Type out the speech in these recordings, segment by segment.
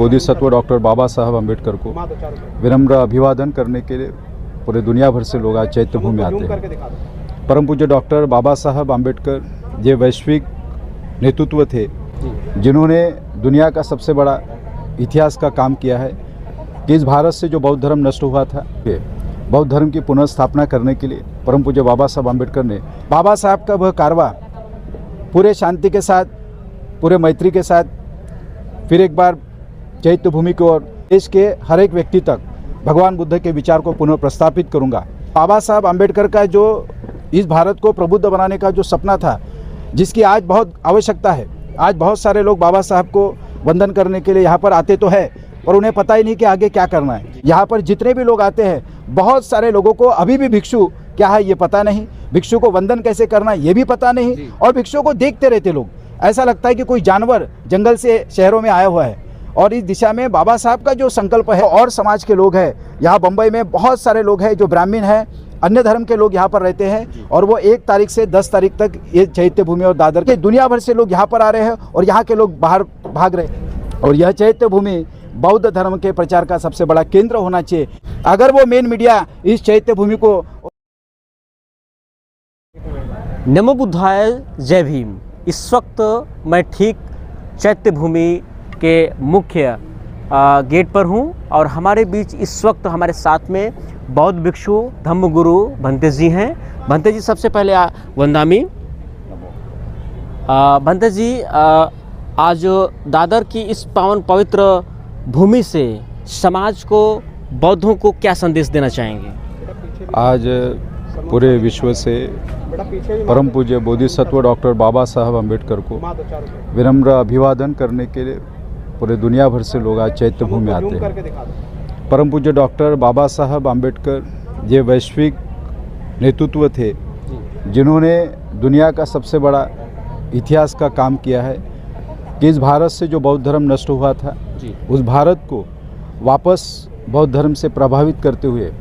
Bodhisattva doctor बाबा साहब अम्बेडकर को विनम्र अभिवादन करने के लिए पूरे दुनिया भर से लोग आज चैत्य भूमि आते हैं। परम पूज्य डॉक्टर बाबा साहब अम्बेडकर ये वैश्विक नेतृत्व थे जिन्होंने दुनिया का सबसे बड़ा इतिहास का काम किया है कि इस भारत से जो बौद्ध धर्म नष्ट हुआ था, बौद्ध धर्म की पुनर्स्थापना करने के लिए परम पूज्य बाबा साहब अम्बेडकर ने बाबा साहब का वह कारवा पूरे शांति के साथ, पूरे मैत्री के साथ फिर एक बार चैत्य भूमि को और देश के हर एक व्यक्ति तक भगवान बुद्ध के विचार को पुनः प्रस्तापित करूंगा। बाबा साहब अम्बेडकर का जो इस भारत को प्रबुद्ध बनाने का जो सपना था, जिसकी आज बहुत आवश्यकता है। आज बहुत सारे लोग बाबा साहब को वंदन करने के लिए यहाँ पर आते तो है, पर उन्हें पता ही नहीं कि आगे क्या करना है। यहाँ पर जितने भी लोग आते हैं, बहुत सारे लोगों को अभी भी भिक्षु क्या है ये पता नहीं, भिक्षु को वंदन कैसे करना है ये भी पता नहीं, और भिक्षु को देखते रहते लोग। ऐसा लगता है कि कोई जानवर जंगल से शहरों में आया हुआ है। और इस दिशा में बाबा साहब का जो संकल्प है, और समाज के लोग हैं यहाँ बम्बई में, बहुत सारे लोग हैं जो ब्राह्मण हैं, अन्य धर्म के लोग यहाँ पर रहते हैं, और वो 1 तारीख से 10 तारीख तक ये चैत्य भूमि और दादर के दुनिया भर से लोग यहाँ पर आ रहे हैं और यहाँ के लोग बाहर भाग रहे हैं। और यह चैत्य भूमि बौद्ध धर्म के प्रचार का सबसे बड़ा केंद्र होना चाहिए। अगर वो मेन मीडिया इस चैत्य भूमि को नमो बुद्धाय, जय भीम। इस वक्त मैं ठीक चैत्य भूमि के मुख्य गेट पर हूं और हमारे बीच इस वक्त हमारे साथ में बौद्ध भिक्षु धम्मगुरु भंते जी हैं। भंते जी, सबसे पहले वंदामी। भंते जी, आज दादर की इस पावन पवित्र भूमि से समाज को, बौद्धों को क्या संदेश देना चाहेंगे? आज पूरे विश्व से परम पूज्य बोधिसत्व डॉक्टर बाबा साहब अम्बेडकर को विनम्र अभिवादन करने के लिए पूरे दुनिया भर से लोग आज चैत्य भूमि आते हैं। परम पूज्य डॉक्टर बाबा साहब अम्बेडकर ये वैश्विक नेतृत्व थे जिन्होंने दुनिया का सबसे बड़ा इतिहास का काम किया है कि इस भारत से जो बौद्ध धर्म नष्ट हुआ था, उस भारत को वापस बौद्ध धर्म से प्रभावित करते हुए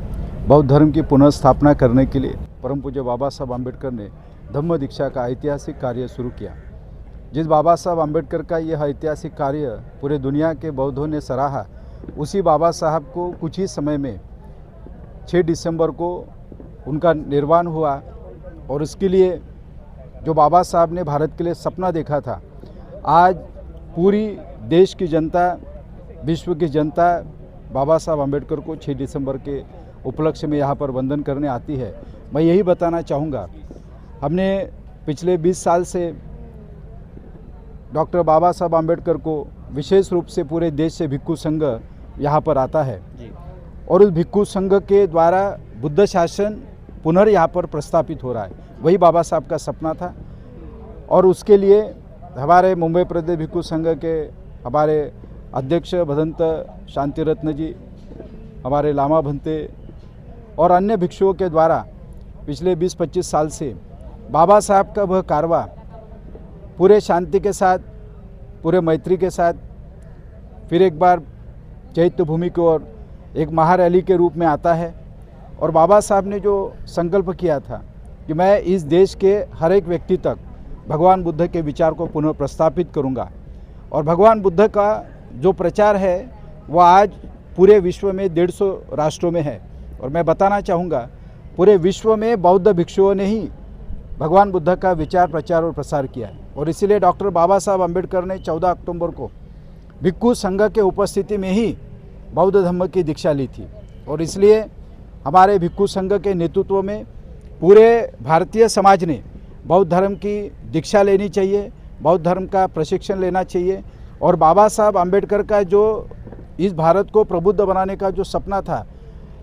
बौद्ध धर्म की पुनर्स्थापना करने के लिए परम पूज्य बाबा साहब अम्बेडकर ने धम्म दीक्षा का ऐतिहासिक कार्य शुरू किया। जिस बाबा साहब अम्बेडकर का यह ऐतिहासिक कार्य पूरे दुनिया के बौद्धों ने सराहा, उसी बाबा साहब को कुछ ही समय में 6 दिसंबर को उनका निर्वाण हुआ। और उसके लिए जो बाबा साहब ने भारत के लिए सपना देखा था, आज पूरी देश की जनता, विश्व की जनता बाबा साहब अम्बेडकर को 6 दिसंबर के उपलक्ष्य में यहाँ पर वंदन करने आती है। मैं यही बताना चाहूँगा, हमने पिछले 20 साल से डॉक्टर बाबा साहब अम्बेडकर को विशेष रूप से पूरे देश से भिक्षु संघ यहाँ पर आता है और उस भिक्षु संघ के द्वारा बुद्ध शासन पुनः यहाँ पर प्रस्तापित हो रहा है। वही बाबा साहब का सपना था और उसके लिए हमारे मुंबई प्रदेश भिक्षु संघ के हमारे अध्यक्ष भदंत शांति रत्न जी, हमारे लामा भंते और अन्य भिक्षुओं के द्वारा पिछले 20-25 साल से बाबा साहब का वह कारवा पूरे शांति के साथ, पूरे मैत्री के साथ फिर एक बार चैत्य भूमि को और एक महारैली के रूप में आता है। और बाबा साहब ने जो संकल्प किया था कि मैं इस देश के हर एक व्यक्ति तक भगवान बुद्ध के विचार को पुनः प्रस्तापित करूंगा। और भगवान बुद्ध का जो प्रचार है वह आज पूरे विश्व में 150 राष्ट्रों में है। और मैं बताना चाहूँगा, पूरे विश्व में बौद्ध भिक्षुओं ने ही भगवान बुद्ध का विचार, प्रचार और प्रसार किया है। और इसीलिए डॉक्टर बाबा साहब अम्बेडकर ने 14 अक्टूबर को भिक्षु संघ के उपस्थिति में ही बौद्ध धर्म की दीक्षा ली थी। और इसलिए हमारे भिक्षु संघ के नेतृत्व में पूरे भारतीय समाज ने बौद्ध धर्म की दीक्षा लेनी चाहिए, बौद्ध धर्म का प्रशिक्षण लेना चाहिए। और बाबा साहब अम्बेडकर का जो इस भारत को प्रबुद्ध बनाने का जो सपना था,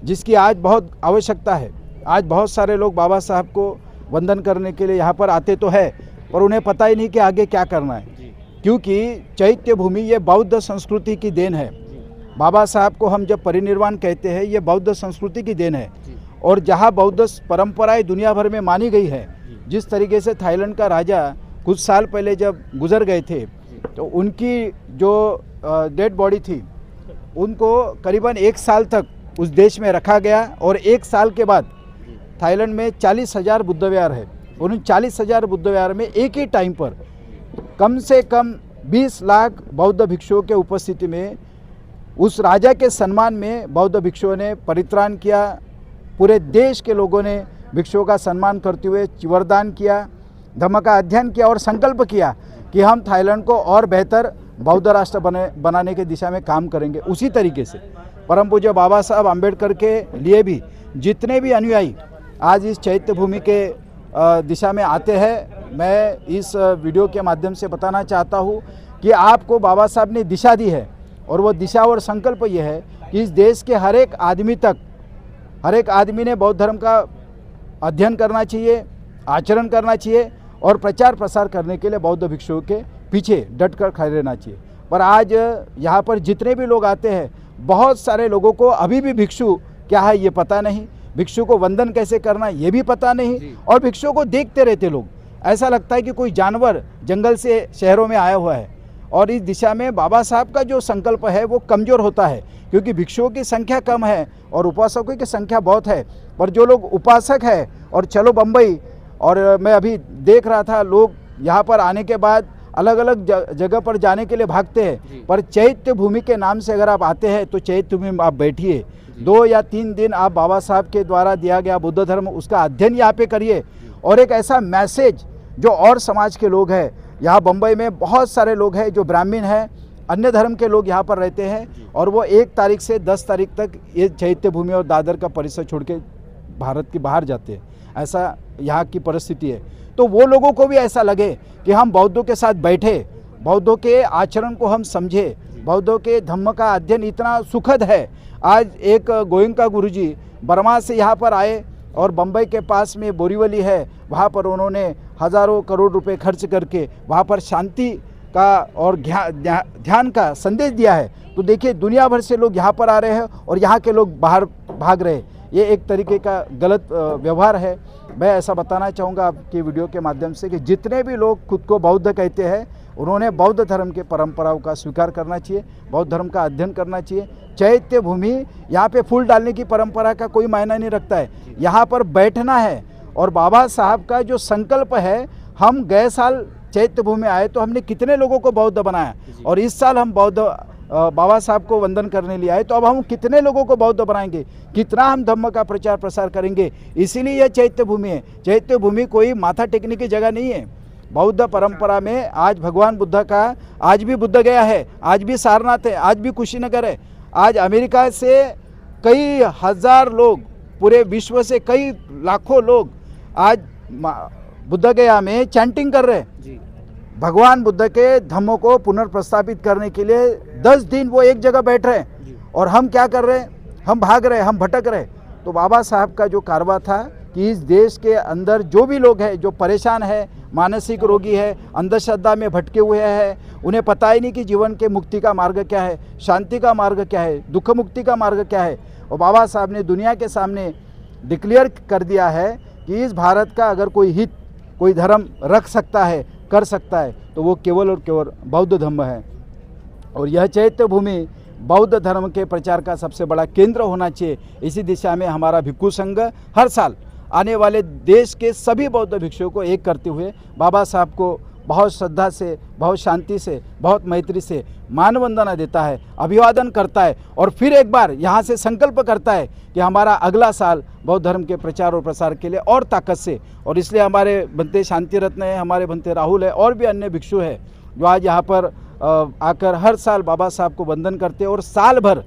जिसकी आज बहुत आवश्यकता है। आज बहुत सारे लोग बाबा साहब को वंदन करने के लिए यहाँ पर आते तो है, पर उन्हें पता ही नहीं कि आगे क्या करना है, क्योंकि चैत्य भूमि ये बौद्ध संस्कृति की देन है। बाबा साहब को हम जब परिनिर्वाण कहते हैं, ये बौद्ध संस्कृति की देन है। और जहाँ बौद्ध परंपराएं दुनिया भर में मानी गई है, जिस तरीके से थाईलैंड का राजा कुछ साल पहले जब गुजर गए थे, तो उनकी जो डेड बॉडी थी उनको करीबन 1 साल तक उस देश में रखा गया। और 1 साल के बाद थाईलैंड में 40,000 बुद्ध विहार है। उन 40,000 बुद्ध विहार में एक ही टाइम पर कम से कम 20 लाख बौद्ध भिक्षुओं के उपस्थिति में उस राजा के सम्मान में बौद्ध भिक्षुओं ने परित्राण किया। पूरे देश के लोगों ने भिक्षुओं का सम्मान करते हुए वरदान किया, धम्म का अध्ययन किया और संकल्प किया कि हम थाईलैंड को और बेहतर बौद्ध राष्ट्र बनाने की दिशा में काम करेंगे। उसी तरीके से परम पूज्य बाबा साहब आम्बेडकर के लिए भी जितने भी अनुयायी आज इस चैत्य भूमि के दिशा में आते हैं, मैं इस वीडियो के माध्यम से बताना चाहता हूँ कि आपको बाबा साहब ने दिशा दी है और वो दिशा और संकल्प ये है कि इस देश के हर एक आदमी ने बौद्ध धर्म का अध्ययन करना चाहिए, आचरण करना चाहिए और प्रचार प्रसार करने के लिए बौद्ध भिक्षुओं के पीछे डटकर खड़े रहना चाहिए। पर आज यहाँ पर जितने भी लोग आते हैं, बहुत सारे लोगों को अभी भी भिक्षु क्या है ये पता नहीं, भिक्षु को वंदन कैसे करना ये भी पता नहीं, और भिक्षुओं को देखते रहते लोग, ऐसा लगता है कि कोई जानवर जंगल से शहरों में आया हुआ है। और इस दिशा में बाबा साहब का जो संकल्प है वो कमज़ोर होता है, क्योंकि भिक्षुओं की संख्या कम है और उपासकों की संख्या बहुत है। पर जो लोग उपासक है और चलो बम्बई, और मैं अभी देख रहा था लोग यहाँ पर आने के बाद अलग अलग जगह पर जाने के लिए भागते हैं, पर चैत्य भूमि के नाम से अगर आप आते हैं तो चैत्य भूमि में आप बैठिए, 2 या 3 दिन आप बाबा साहब के द्वारा दिया गया बुद्ध धर्म उसका अध्ययन यहाँ पे करिए। और एक ऐसा मैसेज जो और समाज के लोग हैं, यहाँ बम्बई में बहुत सारे लोग हैं जो ब्राह्मण हैं, अन्य धर्म के लोग यहाँ पर रहते हैं, और वो 1 तारीख से 10 तारीख तक ये चैत्य भूमि और दादर का परिसर छोड़ के भारत के बाहर जाते हैं। ऐसा यहाँ की परिस्थिति है। तो वो लोगों को भी ऐसा लगे कि हम बौद्धों के साथ बैठे, बौद्धों के आचरण को हम समझे, बौद्धों के धम्म का अध्ययन इतना सुखद है। आज एक गोयंका गुरुजी बर्मा से यहाँ पर आए और बम्बई के पास में बोरीवली है, वहाँ पर उन्होंने हज़ारों करोड़ रुपए खर्च करके वहाँ पर शांति का और ध्यान का संदेश दिया है। तो देखिए दुनिया भर से लोग यहाँ पर आ रहे हैं और यहाँ के लोग बाहर भाग रहे हैं। ये एक तरीके का गलत व्यवहार है। मैं ऐसा बताना चाहूँगा आपकी वीडियो के माध्यम से कि जितने भी लोग खुद को बौद्ध कहते हैं, उन्होंने बौद्ध धर्म के परंपराओं का स्वीकार करना चाहिए, बौद्ध धर्म का अध्ययन करना चाहिए। चैत्य भूमि यहाँ पे फूल डालने की परंपरा का कोई मायना नहीं रखता है, यहाँ पर बैठना है। और बाबा साहब का जो संकल्प है, हम गए साल चैत्य भूमि आए तो हमने कितने लोगों को बौद्ध बनाया, और इस साल हम बौद्ध बाबा साहब को वंदन करने लिए आए, तो अब हम कितने लोगों को बौद्ध बनाएंगे, कितना हम धम्म का प्रचार प्रसार करेंगे। इसीलिए यह चैत्य भूमि है। चैत्य भूमि कोई माथा टेकने की जगह नहीं है। बौद्ध परंपरा में आज भगवान बुद्ध का, आज भी बुद्ध गया है, आज भी सारनाथ है, आज भी कुशीनगर है। आज अमेरिका से कई हज़ार लोग, पूरे विश्व से कई लाखों लोग आज बुद्ध गया में चैंटिंग कर रहे हैं। भगवान बुद्ध के धम्मों को पुनर्प्रस्थापित करने के लिए 10 दिन वो एक जगह बैठ रहे हैं, और हम क्या कर रहे हैं, हम भाग रहे हैं, हम भटक रहे हैं। तो बाबा साहब का जो कारवा था कि इस देश के अंदर जो भी लोग हैं, जो परेशान है, मानसिक रोगी है, अंधश्रद्धा में भटके हुए हैं, उन्हें पता ही नहीं कि जीवन के मुक्ति का मार्ग क्या है, शांति का मार्ग क्या है, दुख मुक्ति का मार्ग क्या है। और बाबा साहब ने दुनिया के सामने डिक्लेयर कर दिया है कि इस भारत का अगर कोई हित, कोई धर्म रख सकता है, कर सकता है, तो वो केवल और केवल बौद्ध धर्म है। और यह चैत्य भूमि बौद्ध धर्म के प्रचार का सबसे बड़ा केंद्र होना चाहिए। इसी दिशा में हमारा भिक्षु संघ हर साल आने वाले देश के सभी बौद्ध भिक्षुओं को एक करते हुए बाबा साहब को बहुत श्रद्धा से, बहुत शांति से, बहुत मैत्री से मानवंदना देता है, अभिवादन करता है, और फिर एक बार यहाँ से संकल्प करता है कि हमारा अगला साल बौद्ध धर्म के प्रचार और प्रसार के लिए और ताकत से। और इसलिए हमारे बनते शांति रत्न है, हमारे बनते राहुल है, और भी अन्य भिक्षु है जो आज यहाँ पर आकर हर साल बाबा साहब को वंदन करते हैं। और साल भर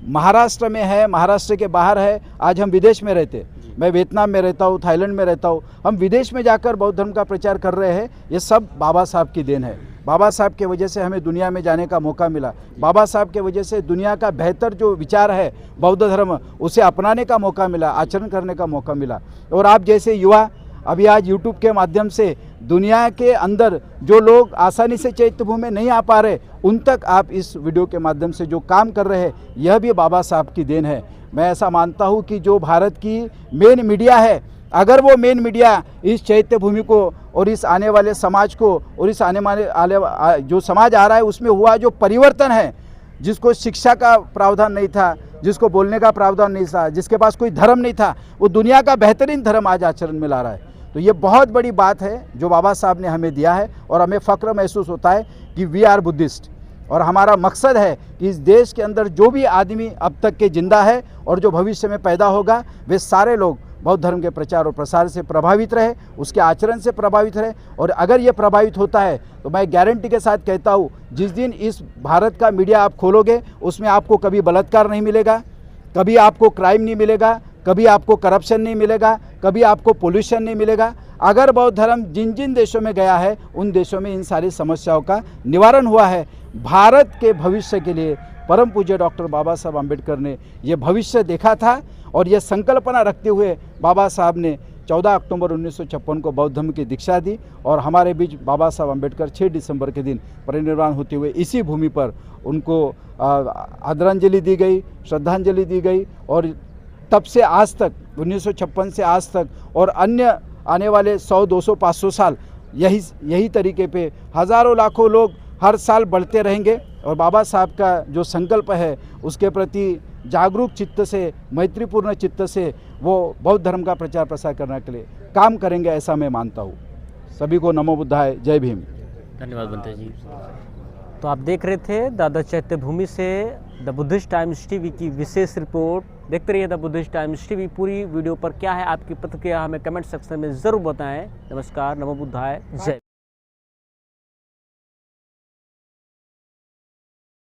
महाराष्ट्र में है, महाराष्ट्र के बाहर है, आज हम विदेश में रहते, मैं वियतनाम में रहता हूँ, थाईलैंड में रहता हूँ, हम विदेश में जाकर बौद्ध धर्म का प्रचार कर रहे हैं। ये सब बाबा साहब की देन है। बाबा साहब के वजह से हमें दुनिया में जाने का मौका मिला, बाबा साहब के वजह से दुनिया का बेहतर जो विचार है बौद्ध धर्म, उसे अपनाने का मौका मिला, आचरण करने का मौका मिला। और आप जैसे युवा अभी आज यूट्यूब के माध्यम से दुनिया के अंदर जो लोग आसानी से चैत्य भूमि में नहीं आ पा रहे, उन तक आप इस वीडियो के माध्यम से जो काम कर रहे हैं, यह भी बाबा साहब की देन है। मैं ऐसा मानता हूँ कि जो भारत की मेन मीडिया है, अगर वो मेन मीडिया इस चैत्य भूमि को और इस आने वाले समाज को और इस आने वाले जो समाज आ रहा है उसमें हुआ जो परिवर्तन है, जिसको शिक्षा का प्रावधान नहीं था, जिसको बोलने का प्रावधान नहीं था, जिसके पास कोई धर्म नहीं था, वो दुनिया का बेहतरीन धर्म आज आचरण में ला रहा है। तो ये बहुत बड़ी बात है जो बाबा साहब ने हमें दिया है, और हमें फ़ख्र महसूस होता है कि वी आर बुद्धिस्ट। और हमारा मकसद है कि इस देश के अंदर जो भी आदमी अब तक के जिंदा है और जो भविष्य में पैदा होगा, वे सारे लोग बौद्ध धर्म के प्रचार और प्रसार से प्रभावित रहे, उसके आचरण से प्रभावित रहे। और अगर ये प्रभावित होता है तो मैं गारंटी के साथ कहता हूँ, जिस दिन इस भारत का मीडिया आप खोलोगे उसमें आपको कभी बलात्कार नहीं मिलेगा, कभी आपको क्राइम नहीं मिलेगा, कभी आपको करप्शन नहीं मिलेगा, कभी आपको पोल्यूशन नहीं मिलेगा। अगर बौद्ध धर्म जिन जिन देशों में गया है उन देशों में इन सारी समस्याओं का निवारण हुआ है। भारत के भविष्य के लिए परम पूज्य डॉक्टर बाबा साहब अम्बेडकर ने ये भविष्य देखा था और ये संकल्पना रखते हुए बाबा साहब ने 14 अक्टूबर 1956 को बौद्ध धर्म की दीक्षा दी और हमारे बीच बाबा साहब अम्बेडकर 6 दिसंबर के दिन परिनिर्वाण होते हुए इसी भूमि पर उनको आदरांजलि दी गई, श्रद्धांजलि दी गई। और तब से आज तक 1956 से आज तक और अन्य आने वाले 100, 200, 500 साल यही तरीके पे हज़ारों लाखों लोग हर साल बढ़ते रहेंगे। और बाबा साहब का जो संकल्प है उसके प्रति जागरूक चित्त से, मैत्रीपूर्ण चित्त से वो बौद्ध धर्म का प्रचार प्रसार करने के लिए काम करेंगे, ऐसा मैं मानता हूँ। सभी को नमो बुद्धाय, जय भीम। धन्यवाद बनते जी। तो आप देख रहे थे दादा चैत्य भूमि से द बुद्धिस्ट टाइम्स टीवी की विशेष रिपोर्ट। देखते रहिए द बुद्धिस्ट टाइम्स टीवी। पूरी वीडियो पर क्या है आपकी प्रतिक्रिया हमें कमेंट सेक्शन में ज़रूर बताएं। नमस्कार, नमो बुद्धाय, जय।